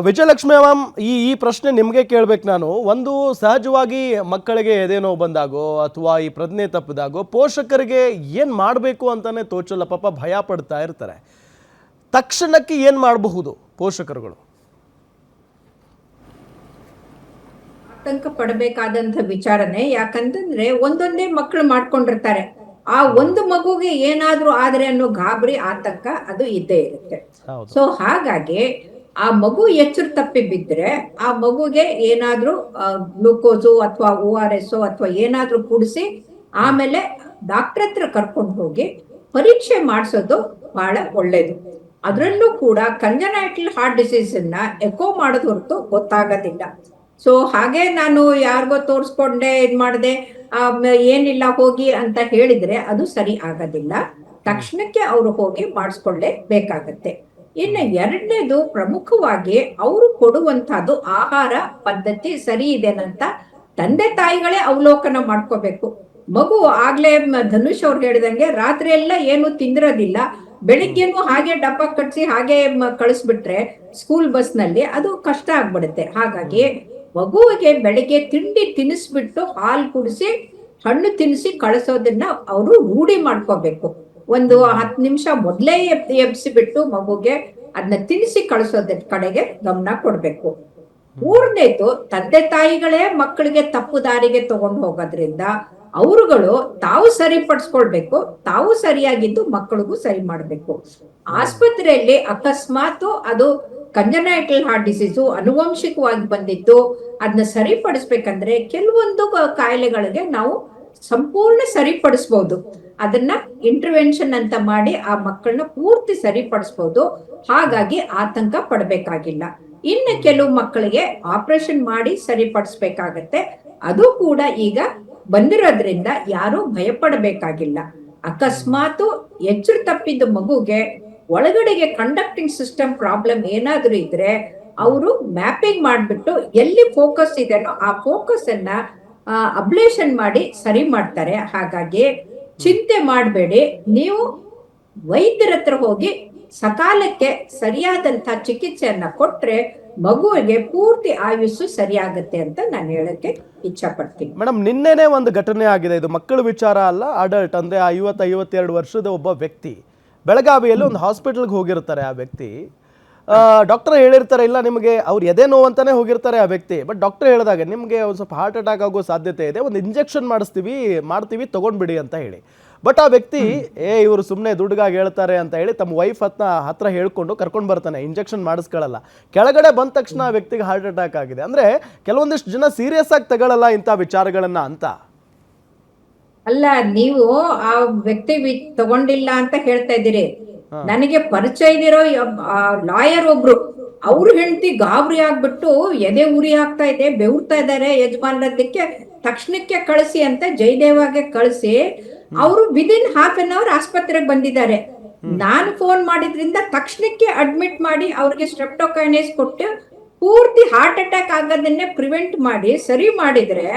Vijayalakshmi ma'am, ಈ ಪ್ರಶ್ನೆ ನಿಮಗೆ ಕೇಳಬೇಕು ನಾನು. ಒಂದು ಸಹಜವಾಗಿ ಮಕ್ಕಳಿಗೆ ಎದೆ ನೋವು ಬಂದಾಗೋ ಅಥವಾ ಈ ಪ್ರಜ್ಞೆ ತಪ್ಪಿದಾಗೋ ಪೋಷಕರಿಗೆ ಏನು ಮಾಡಬೇಕು ಅಂತಾನೆ ತೋಚಲ್ಲ, ಪಾಪ ಭಯ ಪಡ್ತಾ ಇರ್ತಾರೆ. ತಕ್ಷಣಕ್ಕೆ ಏನು ಮಾಡಬಹುದು ಪೋಷಕರುಗಳು? ಆತಂಕ ಪಡಬೇಕಾದಂತ ವಿಚಾರನೆ. ಯಾಕಂತಂದ್ರೆ ಒಂದೊಂದೇ ಮಕ್ಕಳು ಮಾಡ್ಕೊಂಡಿರ್ತಾರೆ. ಆ ಒಂದು ಮಗುಗೆ ಏನಾದ್ರೂ ಆದ್ರೆ ಅನ್ನೋ ಗಾಬರಿ ಆತಂಕ ಅದು ಇದ್ದೇ ಇರುತ್ತೆ. ಸೊ ಹಾಗಾಗಿ ಆ ಮಗು ಎಚ್ಚರ ತಪ್ಪಿ ಬಿದ್ರೆ ಆ ಮಗುಗೆ ಏನಾದ್ರೂ ಗ್ಲೂಕೋಸು ಅಥವಾ ORS ಅಥವಾ ಏನಾದ್ರೂ ಕುಡಿಸಿ ಆಮೇಲೆ ಡಾಕ್ಟರ್ ಹತ್ರ ಕರ್ಕೊಂಡು ಹೋಗಿ ಪರೀಕ್ಷೆ ಮಾಡಿಸೋದು ಬಹಳ ಒಳ್ಳೇದು. ಅದರಲ್ಲೂ ಕೂಡ ಕಂಜನೈಟಲ್ ಹಾರ್ಟ್ ಡಿಸೀಸ್ ಅನ್ನ ಎಕೋ ಮಾಡೋದ್ ಹೊರತು ಗೊತ್ತಾಗೋದಿಲ್ಲ. ಸೊ ಹಾಗೆ ನಾನು ಯಾರಿಗೋ ತೋರಿಸ್ಕೊಂಡೆ ಇದ್ ಮಾಡಿದೆ ಏನಿಲ್ಲ ಹೋಗಿ ಅಂತ ಹೇಳಿದ್ರೆ ಅದು ಸರಿ ಆಗೋದಿಲ್ಲ. ತಕ್ಷಣಕ್ಕೆ ಅವರು ಹೋಗಿ ಮಾಡಿಸ್ಕೊಳ್ಳೇಬೇಕಾಗತ್ತೆ. ಇನ್ನು ಎರಡನೇದು ಪ್ರಮುಖವಾಗಿ ಅವರು ಕೊಡುವಂತಹದ್ದು ಆಹಾರ ಪದ್ಧತಿ ಸರಿ ಇದೆನಂತ ತಂದೆ ತಾಯಿಗಳೇ ಅವಲೋಕನ ಮಾಡ್ಕೋಬೇಕು. ಮಗು ಆಗ್ಲೇ ಧನುಷ್ ಅವ್ರು ಹೇಳಿದಂಗೆ ರಾತ್ರಿ ಎಲ್ಲ ಏನು ತಿಂದಿರೋದಿಲ್ಲ, ಬೆಳಿಗ್ಗೆನೂ ಹಾಗೆ ಡಬ್ಬ ಕಟ್ಸಿ ಹಾಗೆ ಕಳಿಸ್ಬಿಟ್ರೆ ಸ್ಕೂಲ್ ಬಸ್ ನಲ್ಲಿ ಅದು ಕಷ್ಟ ಆಗ್ಬಿಡುತ್ತೆ. ಹಾಗಾಗಿ ಮಗುವಿಗೆ ಬೆಳಿಗ್ಗೆ ತಿಂಡಿ ತಿನ್ನಿಸ್ಬಿಟ್ಟು ಹಾಲು ಕುಡಿಸಿ ಹಣ್ಣು ತಿನ್ನಿಸಿ ಕಳಿಸೋದನ್ನ ಅವರು ರೂಢಿ ಮಾಡ್ಕೋಬೇಕು. ಒಂದು 10 ನಿಮಿಷ ಮೊದಲೇ ಎಬ್ಸಿಬಿಟ್ಟು ಮಗುಗೆ ಅದನ್ನ ತಿನ್ನಿಸಿ ಕಳಿಸೋದ್ರ ಕಡೆಗೆ ಗಮನ ಕೊಡ್ಬೇಕು. ಮೂರನೇದು ತಂದೆ ತಾಯಿಗಳೇ ಮಕ್ಕಳಿಗೆ ತಪ್ಪು ದಾರಿಗೆ ತಗೊಂಡು ಹೋಗೋದ್ರಿಂದ ಅವರುಗಳು ತಾವು ಸರಿಪಡಿಸ್ಕೊಳ್ಬೇಕು, ತಾವು ಸರಿಯಾಗಿದ್ದು ಮಕ್ಕಳಿಗೂ ಸರಿ ಮಾಡ್ಬೇಕು. ಆಸ್ಪತ್ರೆಯಲ್ಲಿ ಅಕಸ್ಮಾತ್ ಅದು ಕಂಜನೈಟಲ್ ಹಾರ್ಟ್ ಡಿಸೀಸು ಅನುವಂಶಿಕವಾಗಿ ಬಂದಿದ್ದು ಅದನ್ನ ಸರಿಪಡಿಸ್ಬೇಕಂದ್ರೆ ಕೆಲವೊಂದು ಕಾಯಿಲೆಗಳಿಗೆ ನಾವು ಸಂಪೂರ್ಣ ಸರಿಪಡಿಸ್ಬೋದು. ಅದನ್ನ ಇಂಟರ್ವೆನ್ಷನ್ ಅಂತ ಮಾಡಿ ಆ ಮಕ್ಕಳನ್ನ ಪೂರ್ತಿ ಸರಿಪಡಿಸ್ಬೋದು. ಹಾಗಾಗಿ ಆತಂಕ ಪಡಬೇಕಾಗಿಲ್ಲ. ಇನ್ನು ಕೆಲವು ಮಕ್ಕಳಿಗೆ ಆಪರೇಷನ್ ಮಾಡಿ ಸರಿಪಡಿಸ್ಬೇಕಾಗತ್ತೆ. ಅದು ಕೂಡ ಈಗ ಬಂದಿರೋದ್ರಿಂದ ಯಾರು ಭಯ ಪಡಬೇಕಾಗಿಲ್ಲ. ಅಕಸ್ಮಾತ್ ಎಚ್ಚರ ತಪ್ಪಿದ್ದ ಮಗುಗೆ ಒಳಗಡೆಗೆ ಕಂಡಕ್ಟಿಂಗ್ ಸಿಸ್ಟಮ್ ಪ್ರಾಬ್ಲಮ್ ಏನಾದ್ರೂ ಇದ್ರೆ ಅವರು ಮ್ಯಾಪಿಂಗ್ ಮಾಡ್ಬಿಟ್ಟು ಎಲ್ಲಿ ಫೋಕಸ್ ಇದೆನೋ ಆ ಫೋಕಸ್ ಅನ್ನ ಅಬ್ಲೇಷನ್ ಮಾಡಿ ಸರಿ ಮಾಡ್ತಾರೆ. ಹಾಗಾಗಿ ಚಿಂತೆ ಮಾಡಬೇಡಿ. ನೀವು ವೈದ್ಯರ ಹತ್ರ ಹೋಗಿ ಸಕಾಲಕ್ಕೆ ಸರಿಯಾದಂತ ಚಿಕಿತ್ಸೆಯನ್ನ ಕೊಟ್ರೆ ಮಗುವಿಗೆ ಪೂರ್ತಿ ಆಯುಸ್ಸು ಸರಿಯಾಗತ್ತೆ ಅಂತ ನಾನು ಹೇಳಕ್ಕೆ ಇಚ್ಛಾ ಪಡ್ತೀನಿ. ಮೇಡಮ್, ನಿನ್ನೆನೆ ಒಂದು ಘಟನೆ ಆಗಿದೆ. ಇದು ಮಕ್ಕಳ ವಿಚಾರ ಅಲ್ಲ, ಅಡಲ್ಟ್ ಅಂದ್ರೆ 52 ವರ್ಷದ ಒಬ್ಬ ವ್ಯಕ್ತಿ ಬೆಳಗಾವಿಯಲ್ಲಿ ಒಂದು ಹಾಸ್ಪಿಟಲ್ಗೆ ಹೋಗಿರ್ತಾರೆ. ಆ ವ್ಯಕ್ತಿ ಡಾಕ್ಟರ್ ಹೇಳಿರ್ತಾರೆ, ಇಲ್ಲ ನಿಮಗೆ ಅವ್ರು ಎದೆ ನೋವು ಅಂತಾನೆ ಹೋಗಿರ್ತಾರೆ ಆ ವ್ಯಕ್ತಿ. ಬಟ್ ಡಾಕ್ಟರ್ ಹೇಳಿದಾಗ ನಿಮಗೆ ಒಂದು ಸ್ವಲ್ಪ ಹಾರ್ಟ್ ಅಟ್ಯಾಕ್ ಆಗೋ ಸಾಧ್ಯತೆ ಇದೆ, ಒಂದು ಇಂಜೆಕ್ಷನ್ ಮಾಡ್ತೀವಿ ತಗೊಂಡ್ಬಿಡಿ ಅಂತ ಹೇಳಿ. ಬಟ್ ಆ ವ್ಯಕ್ತಿ ಇವರು ಸುಮ್ಮನೆ ದುಡ್ಡಿಗಾಗಿ ಹೇಳ್ತಾರೆ ಅಂತ ಹೇಳಿ ತಮ್ಮ ವೈಫ್ ಹತ್ರ ಹೇಳ್ಕೊಂಡು ಕರ್ಕೊಂಡು ಬರ್ತಾನೆ, ಇಂಜೆಕ್ಷನ್ ಮಾಡಿಸ್ಕೊಳ್ಳಲ್ಲ. ಕೆಳಗಡೆ ಬಂದ ತಕ್ಷಣ ಆ ವ್ಯಕ್ತಿಗೆ ಹಾರ್ಟ್ ಅಟ್ಯಾಕ್ ಆಗಿದೆ. ಅಂದ್ರೆ ಕೆಲವೊಂದಿಷ್ಟು ಜನ ಸೀರಿಯಸ್ ಆಗಿ ತಗೊಳ್ಳಲ್ಲ ಇಂಥ ವಿಚಾರಗಳನ್ನ ಅಂತ. ಅಲ್ಲ, ನೀವು ಆ ವ್ಯಕ್ತಿ ತಗೊಂಡಿಲ್ಲ ಅಂತ ಹೇಳ್ತಾ ಇದ್ದೀರಿ. ನನಗೆ ಪರಿಚಯದಿರೋ ಲಾಯರ್ ಒಬ್ರು, ಅವ್ರ ಹೆಂಡತಿ ಗಾಬರಿ ಆಗ್ಬಿಟ್ಟು ಎದೆ ಉರಿ ಆಗ್ತಾ ಇದೆ, ಬೆವರ್ತಾ ಇದ್ದಾರೆ ಯಜಮಾನರದಕ್ಕೆ, ತಕ್ಷಣಕ್ಕೆ ಕಳಿಸಿ ಅಂತ ಜಯದೇವಾಗೆ ಕಳಿಸಿ ಅವರು ವಿದಿನ್ ½ ಆಸ್ಪತ್ರೆಗೆ ಬಂದಿದ್ದಾರೆ. ನಾನು ಫೋನ್ ಮಾಡಿದ್ರಿಂದ ತಕ್ಷಣಕ್ಕೆ ಅಡ್ಮಿಟ್ ಮಾಡಿ ಅವ್ರಿಗೆ ಸ್ಟ್ರೆಪ್ಟೋಕೈನೇಸ್ ಕೊಟ್ಟು ಪೂರ್ತಿ ಹಾರ್ಟ್ ಅಟ್ಯಾಕ್ ಆಗೋದನ್ನೇ ಪ್ರಿವೆಂಟ್ ಮಾಡಿ ಸರಿ ಮಾಡಿದ್ರೆ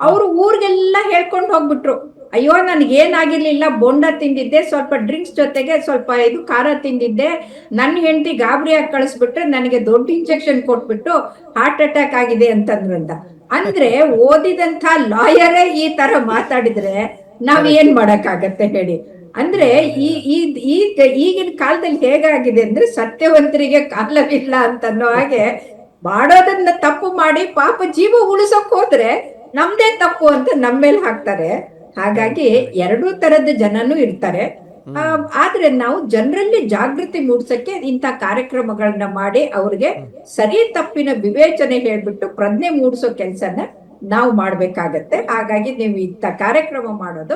ಅವರು ಊರಿಗೆಲ್ಲ ಹೇಳ್ಕೊಂಡು ಹೋಗ್ಬಿಟ್ರು, ಅಯ್ಯೋ ನನಗೇನಾಗಿರ್ಲಿಲ್ಲ, ಬೋಂಡ ತಿಂದಿದ್ದೆ, ಸ್ವಲ್ಪ ಡ್ರಿಂಕ್ಸ್ ಜೊತೆಗೆ ಸ್ವಲ್ಪ ಇದು ಖಾರ ತಿಂದಿದ್ದೆ, ನನ್ನ ಹೆಂಡತಿ ಗಾಬರಿಯಾಗಿ ಕಳಿಸ್ಬಿಟ್ರೆ ನನಗೆ ದೊಡ್ಡ ಇಂಜೆಕ್ಷನ್ ಕೊಟ್ಬಿಟ್ಟು ಹಾರ್ಟ್ ಅಟ್ಯಾಕ್ ಆಗಿದೆ ಅಂತಂದ್ರಂತ. ಅಂದ್ರೆ ಓದಿದಂತ ಲಾಯರೇ ಈ ತರ ಮಾತಾಡಿದ್ರೆ ನಾವ್ ಏನ್ ಮಾಡಕ್ಕಾಗತ್ತೆ ಹೇಳಿ? ಅಂದ್ರೆ ಈಗಿನ ಕಾಲದಲ್ಲಿ ಹೇಗಾಗಿದೆ ಅಂದ್ರೆ ಸತ್ಯವಂತರಿಗೆ ಕಾಲವಿಲ್ಲ ಅಂತನ್ನೋ ಹಾಗೆ ಮಾಡೋದನ್ನ ತಪ್ಪು ಮಾಡಿ ಪಾಪ ಜೀವ ಉಳಿಸೋಕ್ ಹೋದ್ರೆ ನಮ್ದೇ ತಪ್ಪು ಅಂತ ನಮ್ಮೇಲೆ ಹಾಕ್ತಾರೆ. ಹಾಗಾಗಿ ಎರಡೂ ತರದ ಜನನೂ ಇರ್ತಾರೆ. ಆದ್ರೆ ನಾವು ಜನರಲ್ಲಿ ಜಾಗೃತಿ ಮೂಡಿಸಕ್ಕೆ ಇಂಥ ಕಾರ್ಯಕ್ರಮಗಳನ್ನ ಮಾಡಿ ಅವ್ರಿಗೆ ಸರಿ ತಪ್ಪಿನ ವಿವೇಚನೆ ಹೇಳ್ಬಿಟ್ಟು ಪ್ರಜ್ಞೆ ಮೂಡಿಸೋ ಕೆಲ್ಸನ ನಾವು ಮಾಡ್ಬೇಕಾಗತ್ತೆ. ಹಾಗಾಗಿ ನೀವು ಇಂಥ ಕಾರ್ಯಕ್ರಮ ಮಾಡೋದು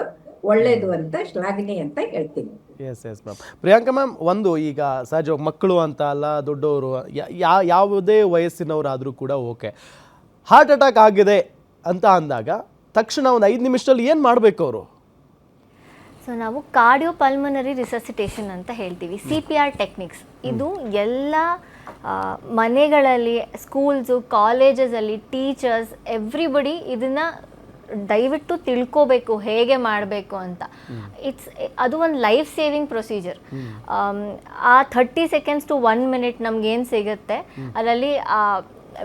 ಒಳ್ಳೇದು ಅಂತ ಶ್ಲಾಘನೆ ಅಂತ ಹೇಳ್ತೀನಿ. Yes ma'am. ಪ್ರಿಯಾಂಕಾ ಮ್ಯಾಮ್, ಒಂದು ಈಗ ಸಹಜ ಮಕ್ಕಳು ಅಂತ ಅಲ್ಲ, ದೊಡ್ಡವರು ಯಾವುದೇ ವಯಸ್ಸಿನವರಾದರೂ ಕೂಡ ಓಕೆ, ಹಾರ್ಟ್ ಅಟ್ಯಾಕ್ ಆಗಿದೆ ಅಂತ ಅಂದಾಗ ತಕ್ಷಣ ಒಂದು 5 ನಿಮಿಷದಲ್ಲಿ ಏನು ಮಾಡಬೇಕು ಅವರು? ಸೊ ನಾವು ಕಾರ್ಡಿಯೋಪಲ್ಮನರಿ ರಿಸಸಿಟೇಷನ್ ಅಂತ ಹೇಳ್ತೀವಿ, CPR ಟೆಕ್ನಿಕ್ಸ್. ಇದು ಎಲ್ಲ ಮನೆಗಳಲ್ಲಿ, ಸ್ಕೂಲ್ಸು, ಕಾಲೇಜಸಲ್ಲಿ ಟೀಚರ್ಸ್ ಎವ್ರಿಬಡಿ ಇದನ್ನು ದಯವಿಟ್ಟು ತಿಳ್ಕೋಬೇಕು ಹೇಗೆ ಮಾಡಬೇಕು ಅಂತ. ಅದು ಒಂದು ಲೈಫ್ ಸೇವಿಂಗ್ ಪ್ರೊಸೀಜರ್. ಆ 30 ಸೆಕೆಂಡ್ಸ್ ಟು 1 ಮಿನಿಟ್ ನಮ್ಗೇನು ಸಿಗುತ್ತೆ ಅದರಲ್ಲಿ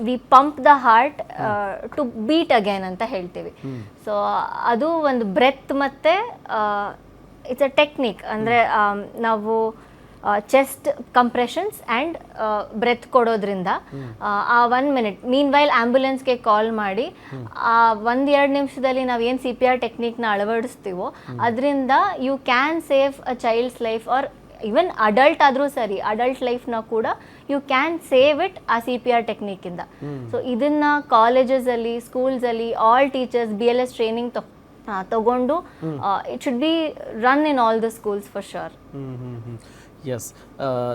we pump the heart to beat again ಅಂತ ಹೇಳ್ತೀವಿ. ಸೊ ಅದು ಒಂದು ಬ್ರೆತ್ ಮತ್ತು ಇಟ್ಸ್ ಅ ಟೆಕ್ನಿಕ್. ಅಂದರೆ ನಾವು ಚೆಸ್ಟ್ ಕಂಪ್ರೆಷನ್ಸ್ ಆ್ಯಂಡ್ ಬ್ರೆತ್ ಕೊಡೋದ್ರಿಂದ ಆ 1 ಮಿನಿಟ್ ಮೀನ್ ವೈಲ್ ಆ್ಯಂಬುಲೆನ್ಸ್ಗೆ ಕಾಲ್ ಮಾಡಿ ಆ 1-2 ನಿಮಿಷದಲ್ಲಿ ನಾವು ಏನು CPR ಟೆಕ್ನಿಕ್ನ ಅಳವಡಿಸ್ತೀವೋ ಅದರಿಂದ you can save a child's life or even adult ಆದರೂ ಸರಿ, ಅಡಲ್ಟ್ ಲೈಫ್ನ ಕೂಡ ಯು ಕ್ಯಾನ್ ಸೇವ್ ಇಟ್ ಆ CPR ಟೆಕ್ನಿಕ್ಕಿಂದ. ಸೊ ಇದನ್ನು ಕಾಲೇಜಸಲ್ಲಿ, ಸ್ಕೂಲ್ಸಲ್ಲಿ ಆಲ್ ಟೀಚರ್ಸ್ BLS ಟ್ರೈನಿಂಗ್ ತಗೊಂಡು it should be run in all the schools for sure. Yes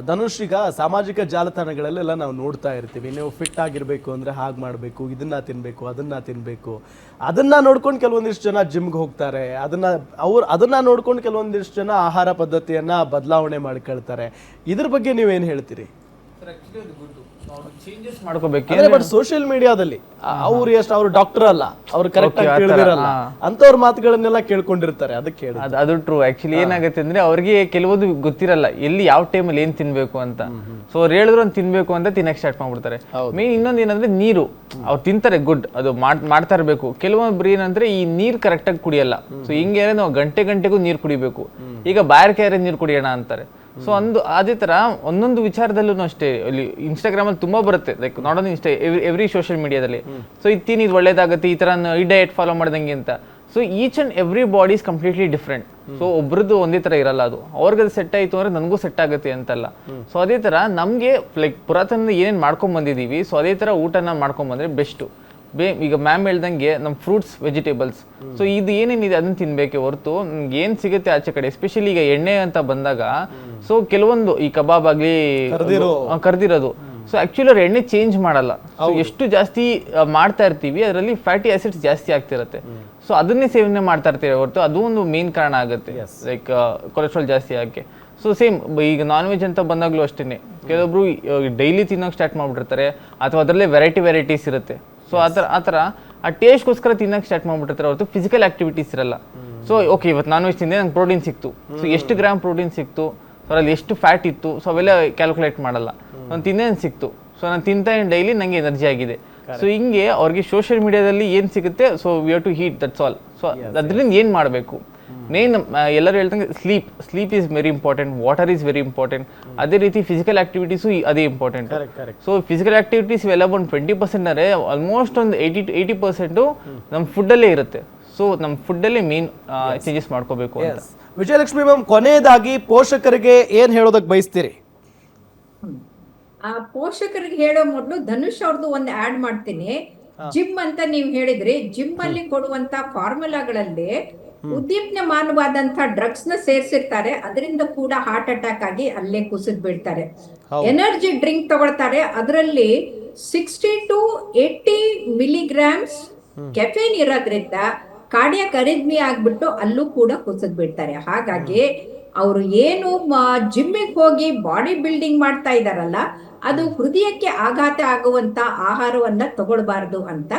Dhanush, ಈಗ ಸಾಮಾಜಿಕ ಜಾಲತಾಣಗಳಲ್ಲೆಲ್ಲ ನಾವು ನೋಡ್ತಾ ಇರ್ತೀವಿ, ನೀವು ಫಿಟ್ ಆಗಿರಬೇಕು ಅಂದರೆ ಹಾಗೆ ಮಾಡಬೇಕು, ಇದನ್ನ ತಿನ್ನಬೇಕು, ಅದನ್ನ ತಿನ್ನಬೇಕು. ಅದನ್ನ ನೋಡ್ಕೊಂಡು ಕೆಲವೊಂದಿಷ್ಟು ಜನ ಜಿಮ್ಗೆ ಹೋಗ್ತಾರೆ. ಅದನ್ನ ನೋಡ್ಕೊಂಡು ಕೆಲವೊಂದಿಷ್ಟು ಜನ ಆಹಾರ ಪದ್ಧತಿಯನ್ನ ಬದಲಾವಣೆ ಮಾಡ್ಕೊಳ್ತಾರೆ. ಇದ್ರ ಬಗ್ಗೆ ನೀವೇನು ಹೇಳ್ತೀರಿ? ಚೇಂಜಸ್ ಮಾಡ್ಕೋಬೇಕು. ಬಟ್ ಸೋಷಿಯಲ್ ಮೀಡಿಯಾದಲ್ಲಿ ಅವ್ರು ಡಾಕ್ಟರ್ ಅಲ್ಲ, ಅವ್ರು ಕರೆಕ್ಟ್ ಆಗಿ ಕೇಳಿದಿರಲ್ಲ, ಅಂತವ್ರ ಮಾತುಗಳನ್ನೆಲ್ಲ ಕೇಳ್ಕೊಂಡಿರ್ತಾರೆ. ಅದಕ್ಕೆ ಹೇಳಿ ಅದು ಟ್ರೂ. ಆಕ್ಚುಲಿ ಏನಾಗುತ್ತೆ ಅಂದ್ರೆ ಅವ್ರಿಗೆ ಕೆಲವೊಂದು ಗೊತ್ತಿರಲ್ಲ ಎಲ್ಲಿ ಯಾವ ಟೈಮಲ್ಲಿ ಏನ್ ತಿನ್ಬೇಕು ಅಂತ. ಸೊ ಅವ್ರು ಹೇಳಿದ್ರು ಒಂದು ತಿನ್ಬೇಕು ಅಂತ ತಿನ್ನಕ್ ಸ್ಟಾರ್ಟ್ ಮಾಡ್ಬಿಡ್ತಾರೆ. ಮೇನ್ ಇನ್ನೊಂದು ಏನಂದ್ರೆ ನೀರು ಅವ್ರು ತಿಂತಾರೆ, ಗುಡ್, ಅದು ಮಾಡ್ತಾ ಇರ್ಬೇಕು. ಕೆಲವೊಬ್ರು ಏನಂದ್ರೆ ಈ ನೀರ್ ಕರೆಕ್ಟ್ ಆಗಿ ಕುಡಿಯಲ್ಲ. ಸೊ ಹಿಂಗೆ ನಾವು ಗಂಟೆಗೂ ನೀರು ಕುಡಿಬೇಕು. ಈಗ ಬಾಯಾರಿಕೆ ನೀರು ಕುಡಿಯೋಣ ಅಂತಾರೆ. ಸೊ ಅದೇ ತರ ಒಂದೊಂದು ವಿಚಾರದಲ್ಲೂ ಅಷ್ಟೇ. ಇಲ್ಲಿ ಇನ್ಸ್ಟಾಗ್ರಾಮಲ್ಲಿ ತುಂಬಾ ಬರುತ್ತೆ, like not only every social ಮೀಡಿಯಾದಲ್ಲಿ. ಸೊ ಇದು ತಿನ್ನಿ ಇದು ಒಳ್ಳೇದಾಗುತ್ತೆ, ಈ ತರ ಈ ಡಯಟ್ ಫಾಲೋ ಮಾಡ್ದಂಗೆ ಅಂತ. So each and every body is completely different. So ಒಬ್ರದ್ದು ಒಂದೇ ತರ ಇರಲ್ಲ. ಅದು ಅವ್ರಿಗೆ ಅದು ಸೆಟ್ ಆಯ್ತು ಅಂದ್ರೆ ನನಗೂ ಸೆಟ್ ಆಗುತ್ತೆ ಅಂತಲ್ಲ. ಸೊ ಅದೇ ತರ ನಮ್ಗೆ ಲೈಕ್ ಪುರಾತನ ಏನೇನ್ ಮಾಡ್ಕೊಂಡ್ ಬಂದಿದೀವಿ, ಸೊ ಅದೇ ತರ ಊಟನ ಮಾಡ್ಕೊಂಡ್ ಬಂದ್ರೆ ಬೆಸ್ಟ್. ಈಗ ಮ್ಯಾಮ್ ಹೇಳ್ದಂಗೆ ನಮ್ಮ ಫ್ರೂಟ್ಸ್, ವೆಜಿಟೇಬಲ್ಸ್, ಸೊ ಇದು ಏನೇನಿದೆ ಅದನ್ನ ತಿನ್ಬೇಕೆ ಹೊರತು ಏನ್ ಸಿಗುತ್ತೆ ಆಚೆ ಕಡೆ. ಎಸ್ಪೆಷಲಿ ಈಗ ಎಣ್ಣೆ ಅಂತ ಬಂದಾಗ, ಸೊ ಕೆಲವೊಂದು ಈ ಕಬಾಬ್ ಆಗ್ಲಿ ಕರ್ದಿರೋದು, ಸೊ ಆಕ್ಚುಲಿ ಅವ್ರು ಎಣ್ಣೆ ಚೇಂಜ್ ಮಾಡಲ್ಲ. ಸೊ ಎಷ್ಟು ಜಾಸ್ತಿ ಮಾಡ್ತಾ ಇರ್ತೀವಿ ಅದರಲ್ಲಿ ಫ್ಯಾಟಿ ಆಸಿಡ್ಸ್ ಜಾಸ್ತಿ ಆಗ್ತಿರತ್ತೆ. ಸೊ ಅದನ್ನೇ ಸೇವನೆ ಮಾಡ್ತಾ ಇರ್ತೀವಿ ಹೊರತು ಅದು ಒಂದು ಮೇನ್ ಕಾರಣ ಆಗುತ್ತೆ, ಲೈಕ್ ಕೊಲೆಸ್ಟ್ರಾಲ್ ಜಾಸ್ತಿ ಆಗಕ್ಕೆ. ಸೊ ಸೇಮ್ ಈಗ ನಾನ್ ವೆಜ್ ಅಂತ ಬಂದಾಗ್ಲೂ ಅಷ್ಟೇನೆ, ಕೆಲವೊಬ್ರು ಡೈಲಿ ತಿನ್ನೋಕೆ ಸ್ಟಾರ್ಟ್ ಮಾಡ್ಬಿಟ್ಟಿರ್ತಾರೆ, ಅಥವಾ ಅದರಲ್ಲೇ ವೆರೈಟೀಸ್ ಇರುತ್ತೆ. ಸೊ ಆ ಥರ ಆ ಟೇಸ್ಟ್ಗೋಸ್ಕರ ತಿನ್ನೋಕೆ ಸ್ಟಾರ್ಟ್ ಮಾಡ್ಬಿಟ್ಟಿರ್ತಾರೆ ಹೊರತು ಫಿಸಿಕಲ್ ಆಕ್ಟಿವಿಟೀಸ್ ಇರಲ್ಲ. ಸೊ ಓಕೆ, ಇವತ್ತು ನಾನ್ ವೆಜ್ ತಿಂದೆ, ನಂಗೆ ಪ್ರೋಟೀನ್ ಸಿಕ್ತು, ಸೊ ಎಷ್ಟು ಗ್ರಾಮ್ ಪ್ರೋಟೀನ್ ಸಿಕ್ತು, ಸೊ ಅದ್ರಲ್ಲಿ ಎಷ್ಟು ಫ್ಯಾಟ್ ಇತ್ತು, ಸೊ ಅವೆಲ್ಲ ಕ್ಯಾಲ್ಕುಲೇಟ್ ಮಾಡಲ್ಲ. ನಾನು ತಿಂದೇನು ಸಿಕ್ತು, ಸೊ ನಾನು ತಿಂತಾ ಡೈಲಿ ನಂಗೆ ಎನರ್ಜಿ ಆಗಿದೆ. ಸೊ ಹಿಂಗೆ ಅವ್ರಿಗೆ ಸೋಷಿಯಲ್ ಮೀಡಿಯಾದಲ್ಲಿ ಏನು ಸಿಗುತ್ತೆ, so we have to eat, that's all. So ಅದರಿಂದ ಏನು ಮಾಡಬೇಕು, ಮೇನ್ ಎಲ್ಲರೂ ಹೇಳ್ದಂಗೆ sleep is very important, water is very important. ಅದೇ ರೀತಿ ಫಿಸಿಕಲ್ ಆಕ್ಟಿವಿಟೀಸು ಅದೇ ಇಂಪಾರ್ಟೆಂಟ್. ಸೊ ಫಿಸಿಕಲ್ ಆಕ್ಟಿವಿಟೀಸ್ ಇವೆಲ್ಲ ಒಂದು 20% ಅಂದರೆ ಆಲ್ಮೋಸ್ಟ್ ಒಂದು 80% ನಮ್ಮ ಫುಡ್ಡಲ್ಲೇ ಇರುತ್ತೆ. ಸೊ ನಮ್ಮ ಫುಡ್ಡಲ್ಲೇ ಮೇನ್ ಚೇಂಜಸ್ ಮಾಡ್ಕೋಬೇಕು ಅಂತ. ವಿಜಯಲಕ್ಷ್ಮಿ ಮ್ಯಾಮ್, ಕೊನೆಯದಾಗಿ ಪೋಷಕರಿಗೆ ಏನ್ ಹೇಳೋದಕ್ಕೆ ಬಯಸ್ತೀರಿ? ಆ ಪೋಷಕರಿಗೆ ಹೇಳೋ ಮೊದಲು ಧನುಷ್ ಅವ್ರದ್ದು ಒಂದು ಆಡ್ ಮಾಡ್ತೀನಿ. ಜಿಮ್ ಅಂತ ನೀವು ಹೇಳಿದ್ರಿ, ಜಿಮ್ ಅಲ್ಲಿ ಕೊಡುವಂತ ಫಾರ್ಮುಲಾಗಳಲ್ಲಿ ಉದ್ದೀಪನಮಾನವಾದಂತ ಡ್ರಗ್ಸ್ ನ ಸೇರಿಸಿರ್ತಾರೆ. ಅದರಿಂದ ಕೂಡ ಹಾರ್ಟ್ ಅಟ್ಯಾಕ್ ಆಗಿ ಅಲ್ಲೇ ಕುಸಿದ್ ಬೀಳ್ತಾರೆ. ಎನರ್ಜಿ ಡ್ರಿಂಕ್ ತಗೊಳ್ತಾರೆ, ಅದರಲ್ಲಿ 60 to 80 ಮಿಲಿಗ್ರಾಮ್ಸ್ ಕೆಫೇನ್ ಇರೋದ್ರಿಂದ ಕಾರ್ಡಿಯಾಕ್ ಅರಿದ್ಮಿ ಆಗ್ಬಿಟ್ಟು ಅಲ್ಲೂ ಕೂಡ ಕುಸಿದ್ ಬೀಳ್ತಾರೆ. ಹಾಗಾಗಿ ಅವರು ಏನು ಜಿಮ್ಮಿಗೆ ಹೋಗಿ ಬಾಡಿ ಬಿಲ್ಡಿಂಗ್ ಮಾಡ್ತಾ ಇದಾರಲ್ಲ, ಅದು ಹೃದಯಕ್ಕೆ ಆಘಾತ ಆಗುವಂತ ಆಹಾರವನ್ನ ತಗೊಳ್ಬಾರ್ದು ಅಂತ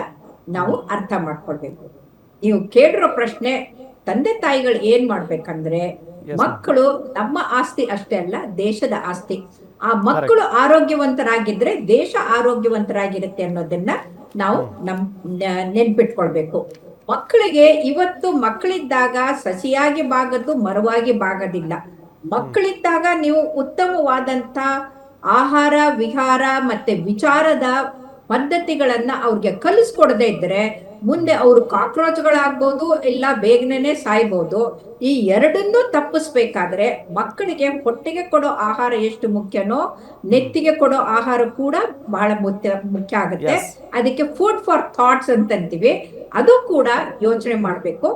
ನಾವು ಅರ್ಥ ಮಾಡ್ಕೊಳ್ಬೇಕು. ನೀವು ಕೇಳಿರೋ ಪ್ರಶ್ನೆ, ತಂದೆ ತಾಯಿಗಳು ಏನ್ ಮಾಡ್ಬೇಕಂದ್ರೆ, ಮಕ್ಕಳು ನಮ್ಮ ಆಸ್ತಿ ಅಷ್ಟೇ ಅಲ್ಲ, ದೇಶದ ಆಸ್ತಿ. ಆ ಮಕ್ಕಳು ಆರೋಗ್ಯವಂತರಾಗಿದ್ರೆ ದೇಶ ಆರೋಗ್ಯವಂತರಾಗಿರುತ್ತೆ ಅನ್ನೋದನ್ನ ನಾವು ನೆನ್ಪಿಟ್ಕೊಳ್ಬೇಕು. ಮಕ್ಕಳಿಗೆ ಇವತ್ತು ಮಕ್ಕಳಿದ್ದಾಗ ಸಸಿಯಾಗಿ ಬಾಗದ್ದು ಮರವಾಗಿ ಬಾಗದಿಲ್ಲ. ಮಕ್ಕಳಿದ್ದಾಗ ನೀವು ಉತ್ತಮವಾದಂತ ಆಹಾರ ವಿಹಾರ ಮತ್ತೆ ವಿಚಾರದ ಪದ್ಧತಿಗಳನ್ನ ಅವ್ರಿಗೆ ಕಲಿಸ್ಕೊಡದೇ ಇದ್ರೆ ಮುಂದೆ ಅವರು ಕಾಕ್ರೋಚ್ಗಳಾಗ್ಬೋದು, ಇಲ್ಲ ಬೇಗನೆ ಸಾಯ್ಬೋದು. ಈ ಎರಡನ್ನೂ ತಪ್ಪಿಸ್ಬೇಕಾದ್ರೆ ಮಕ್ಕಳಿಗೆ ಹೊಟ್ಟೆಗೆ ಕೊಡೋ ಆಹಾರ ಎಷ್ಟು ಮುಖ್ಯನೋ ನೆತ್ತಿಗೆ ಕೊಡೋ ಆಹಾರ ಕೂಡ ಬಹಳ ಮುಖ್ಯ ಆಗುತ್ತೆ. ಅದಕ್ಕೆ ಫುಡ್ ಫಾರ್ ಥಾಟ್ಸ್ ಅಂತಂತೀವಿ, ಅದು ಕೂಡ ಯೋಚನೆ ಮಾಡ್ಬೇಕು.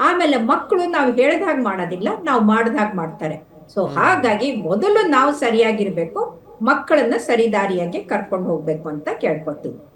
ಆಮೇಲೆ ಮಕ್ಕಳು ನಾವು ಹೇಳ್ದಾಗ ಮಾಡೋದಿಲ್ಲ, ನಾವು ಮಾಡ್ದಾಗ ಮಾಡ್ತಾರೆ. ಸೊ ಹಾಗಾಗಿ ಮೊದಲು ನಾವು ಸರಿಯಾಗಿರ್ಬೇಕು, ಮಕ್ಕಳನ್ನ ಸರಿದಾರಿಯಾಗಿ ಕರ್ಕೊಂಡು ಹೋಗ್ಬೇಕು ಅಂತ ಕೇಳ್ಕೊತೀವಿ.